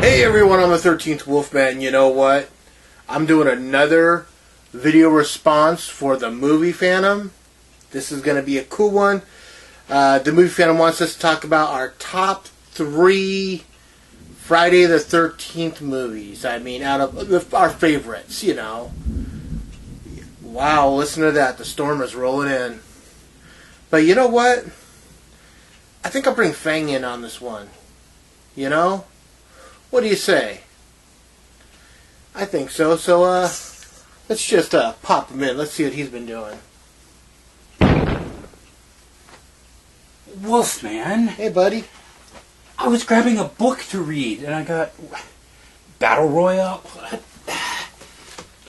Hey everyone, I'm the 13th Wolfman. You know what? I'm doing another video response for the movie Phantom. This is going to be a cool one. The movie Phantom wants us to talk about our top 3 Friday the 13th movies. I mean, out of our favorites, you know. Wow, listen to that. The storm is rolling in. But you know what? I think I'll bring Fang in on this one. You know? What do you say? I think so. So, let's just pop him in. Let's see what he's been doing. Wolfman. Hey, buddy. I was grabbing a book to read, and I got Battle Royale.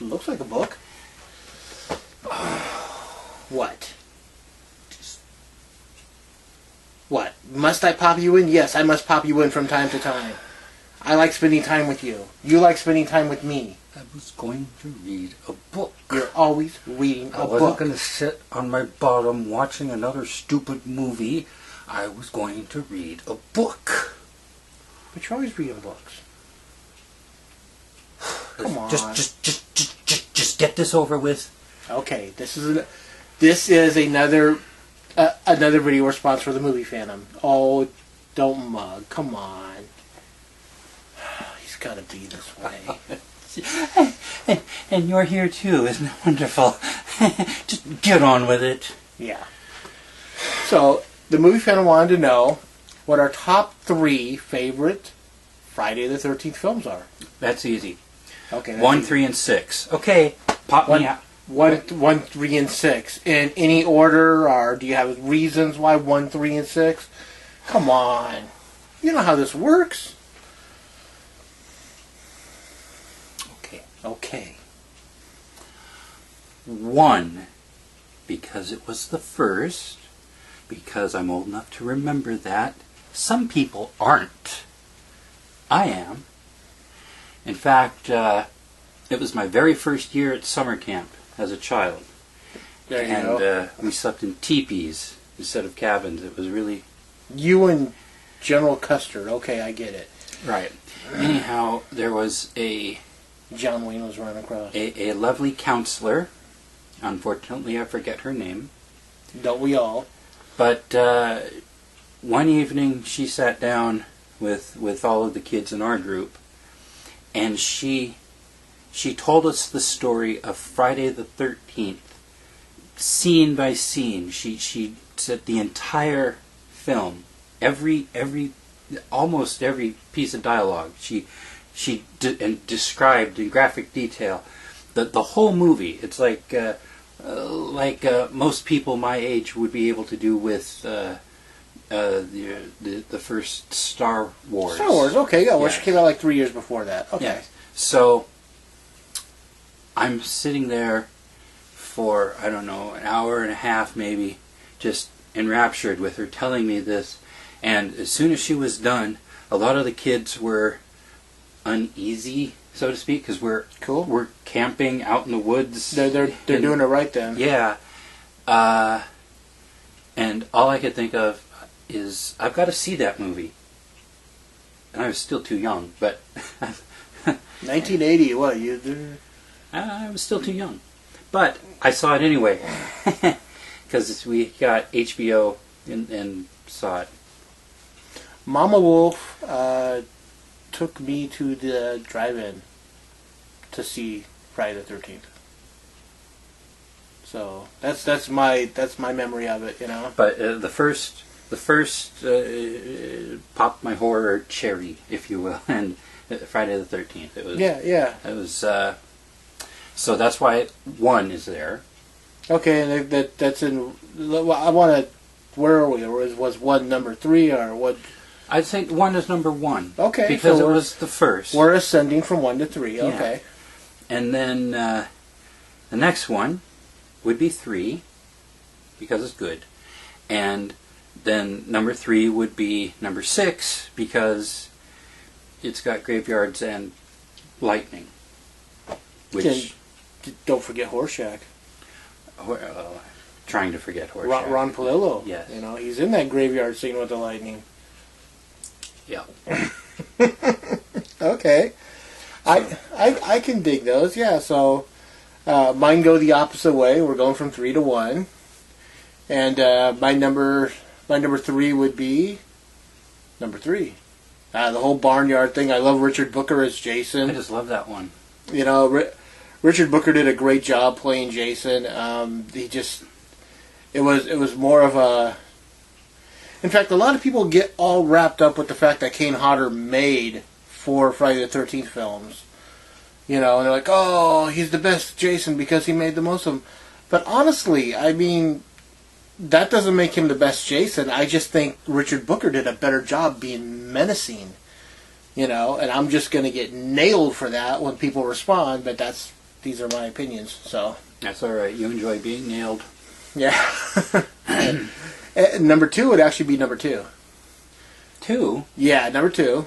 It looks like a book. What? What? Must I pop you in? Yes, I must pop you in from time to time. I like spending time with you. You like spending time with me. I was going to read a book. You're always reading a book. I wasn't going to sit on my bottom watching another stupid movie. I was going to read a book. But you're always reading books. Come on. Just get this over with. Okay, this is another video response for the movie Phantom. Oh, don't mug. Come on. He's got to be this way. and you're here too, isn't it wonderful? Just get on with it. Yeah. So, the movie Phantom wanted to know what our top 3 favorite Friday the 13th films are. That's easy. Okay. 1, 3, and 6. Okay, pop me out. 1, 3, and 6. In any order, or do you have reasons why 1, 3, and 6? Come on. You know how this works. Okay. 1, because it was the first, because I'm old enough to remember that. Some people aren't. I am. In fact, it was my very first year at summer camp as a child. There you go. And we slept in teepees instead of cabins. It was really... You and General Custer. Okay, I get it. Right. Anyhow, there was John Wayne was running across. A lovely counselor. Unfortunately, I forget her name. Don't we all? But one evening, she sat down with all of the kids in our group, and she told us the story of Friday the 13th, scene by scene. She said the entire film, almost every piece of dialogue. She described in graphic detail the whole movie. It's like most people my age would be able to do with the first Star Wars. Star Wars, okay, yeah, which Yes. came out like 3 years before that. Okay. Yes. So I'm sitting there for, I don't know, an hour and a half maybe, just enraptured with her telling me this. And as soon as she was done, a lot of the kids were uneasy, so to speak, because we're camping out in the woods. They're doing it right then. Yeah. And all I could think of is, I've got to see that movie. And I was still too young, but... 1980, what? You? I was still too young. But I saw it anyway. Because we got HBO and saw it. Mama Wolf took me to the drive-in to see Friday the 13th. So that's my memory of it, you know. But the first popped my horror cherry, if you will, and Friday the 13th. It was yeah. It was so that's why 1 is there. Okay, and that's in. I want to. Where are we? Was 1 number 3 or what? I'd say 1 is number 1. Okay, because so it was the first. We're ascending from 1 to 3. Yeah. Okay. And then the next one would be 3, because it's good. And then number 3 would be number 6, because it's got graveyards and lightning. Which... Don't forget Horseshack. Trying to forget Horseshack. Ron Palillo. Yes. You know, he's in that graveyard scene with the lightning. Yeah. Okay. I can dig those, yeah. So mine go the opposite way. We're going from 3 to 1. And my number 3 would be number 3. The whole barnyard thing. I love Richard Booker as Jason. I just love that one. You know, Richard Booker did a great job playing Jason. It was more of a... In fact, a lot of people get all wrapped up with the fact that Kane Hodder made 4 Friday the 13th films. You know, and they're like, oh, he's the best Jason because he made the most of them. But honestly, I mean, that doesn't make him the best Jason. I just think Richard Booker did a better job being menacing. You know, and I'm just going to get nailed for that when people respond, but these are my opinions, so. That's all right. You enjoy being nailed. Yeah. and number 2 would actually be number 2. 2? Yeah, number 2.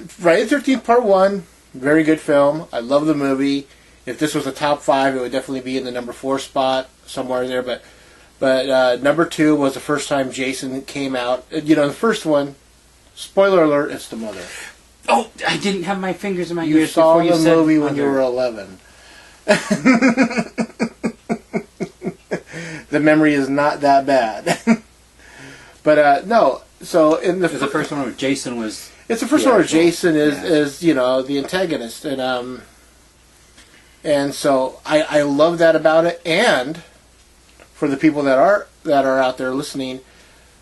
Friday the 13th Part 1, very good film. I love the movie. If this was a top 5, it would definitely be in the number 4 spot, somewhere there. But number 2 was the first time Jason came out. You know, the first one, spoiler alert, it's the mother. Oh, I didn't have my fingers in my You ears saw before you the said movie mother. when you were 11. The memory is not that bad. But no, so in the... It was the first one where Jason was... It's the first one where Jason is you know, the antagonist, and so I love that about it. And for the people that are out there listening,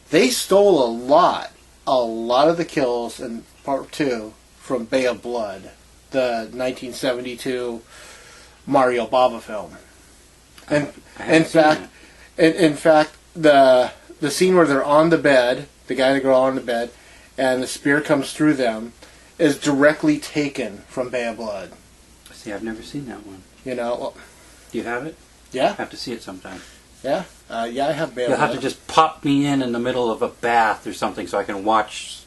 they stole a lot of the kills in Part 2 from Bay of Blood, the 1972 Mario Bava film. And in fact, the scene where they're on the bed, the guy and the girl on the bed, and the spear comes through them, is directly taken from Bay of Blood. See, I've never seen that one. You know, well, Do you have it? Yeah. I have to see it sometime. Yeah, yeah, I have Bay of You'll Blood. have to just pop me in the middle of a bath or something so I can watch.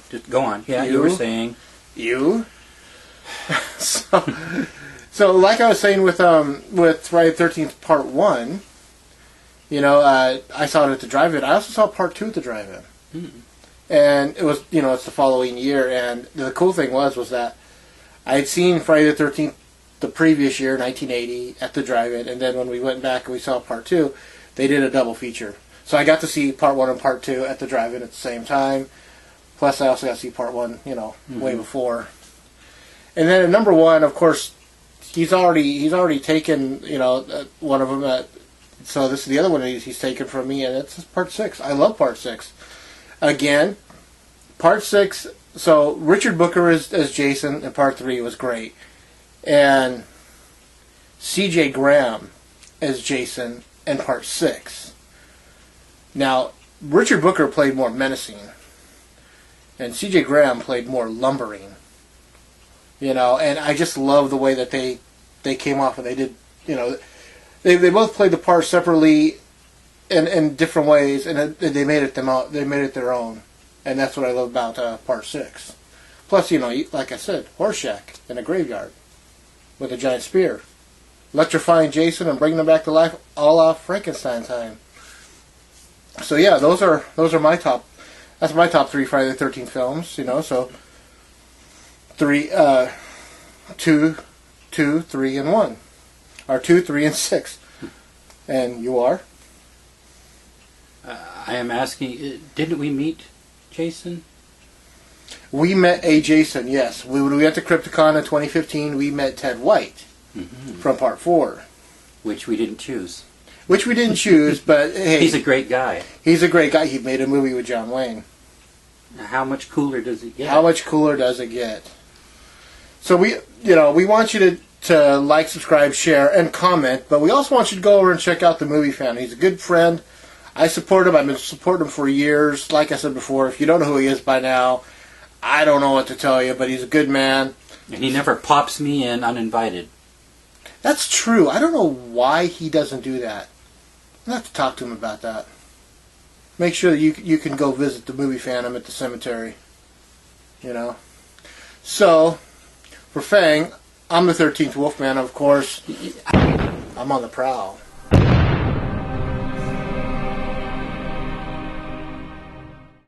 Just go on. Yeah, you were saying. You? So like I was saying with Friday the 13th Part 1, you know, I saw it at the drive-in. I also saw Part 2 at the drive-in. Hmm. And it was, you know, it's the following year. And the cool thing was that I had seen Friday the 13th the previous year, 1980, at the drive-in. And then when we went back and we saw Part 2, they did a double feature. So I got to see Part 1 and Part 2 at the drive-in at the same time. Plus I also got to see Part 1, you know, way before. And then at number 1, of course, he's already taken, you know, one of them. So this is the other one he's taken from me, and it's Part 6. I love Part 6. Again, Part 6, so Richard Booker as Jason in Part 3 was great. And C.J. Graham as Jason in Part 6. Now, Richard Booker played more menacing, and C.J. Graham played more lumbering. You know, and I just love the way that they came off and they did, you know, they both played the part separately in different ways, and they made it their own, and that's what I love about Part 6. Plus, you know, like I said, Horseshack in a graveyard with a giant spear, electrifying Jason and bringing him back to life, all off Frankenstein time. So yeah, those are my top. That's my top 3 Friday the 13th films. You know, so 2, 3, and 1, or 2, 3, and 6. And you are? I am asking, didn't we meet Jason? We met a Jason, yes. We went to Crypticon in 2015. We met Ted White from Part 4. Which we didn't choose. Which we didn't choose, but hey. He's a great guy. He's a great guy. He made a movie with John Wayne. How much cooler does it get? How much cooler does it get? So we want you to like, subscribe, share, and comment, but we also want you to go over and check out the Movie Fan. He's a good friend. I support him. I've been supporting him for years. Like I said before, if you don't know who he is by now, I don't know what to tell you, but he's a good man. And he never pops me in uninvited. That's true. I don't know why he doesn't do that. I'll have to talk to him about that. Make sure that you can go visit the Movie Phantom at the cemetery. You know? So, for Fang, I'm the 13th Wolfman, of course. I'm on the prowl.